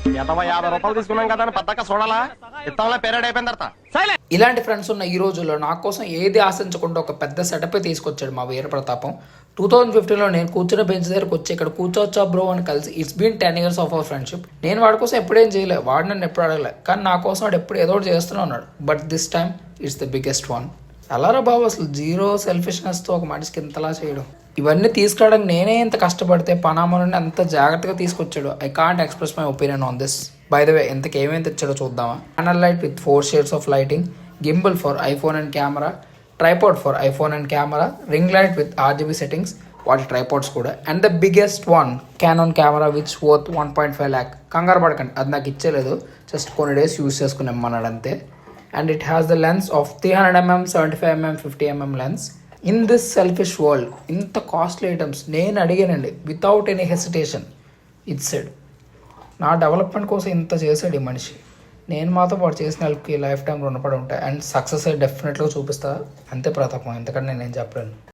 రూపాయలు తీసుకున్నాం కదా అని పద్దక చూడాలా ఇస్తాంలా పేరేడ్ అయిపోయిన తర్వాత ఇలాంటి ఫ్రెండ్స్ ఉన్న ఈ రోజుల్లో నా కోసం ఏది ఆశించకుండా ఒక పెద్ద సెటప్ తీసుకొచ్చాడు మా వీర ప్రతాపం. 2015లో నేను కూర్చున్న బెంచ్ దగ్గరకు వచ్చి ఇక్కడ కూర్చోవచ్చా బ్రో అని కలిసి it's been 10 years of our friendship. నేను వాడి కోసం ఎప్పుడేం చేయలే, వాడు నన్ను ఎప్పుడు అడగలే, కానీ నా కోసం వాడు ఎప్పుడు ఏదో ఒకటి చేస్తూనే ఉన్నాడు. But this time it's the biggest one. అలారా బాబు, అసలు జీరో సెల్ఫిష్నెస్తో ఒక మనిషికి ఇంతలా చేయడం, ఇవన్నీ తీసుకురావడానికి నేనే ఇంత కష్టపడితే పనామా నుండి అంత జాగ్రత్తగా తీసుకొచ్చాడు. I can't express my opinion on this. By the way, ఇంతకు ఏమేమి తెచ్చాడో చూద్దామా. Panel light with 4 shades of lighting, gimbal for iPhone and camera, tripod for iPhone and camera, ring light with RGB settings, వాటి tripods కూడా, and the biggest one Canaan camera which worth 1.5 lakh. కంగారు పడకండి, అది నాకు ఇచ్చేలేదు, just కొన్ని days use చేసుకుని ఇమ్మన్నాడు అంతే. And it has the lens of 300mm, 75mm, 50mm lens. In this selfish world ఇంత కాస్ట్లీ ఐటమ్స్ నేను అడిగానండి వితౌట్ ఎనీ హెసిటేషన్. ఇట్సెడ్ నా డెవలప్మెంట్ కోసం ఇంత చేశాడు ఈ మనిషి. నేను మాత్రం వాడు చేసిన హెల్ప్కి లైఫ్ టైం రుణపడి ఉంటాయి. అండ్ సక్సెస్ డెఫినెట్గా చూపిస్తా. అంతే ప్రతాపం, ఎందుకంటే నేనేం చెప్పలేను.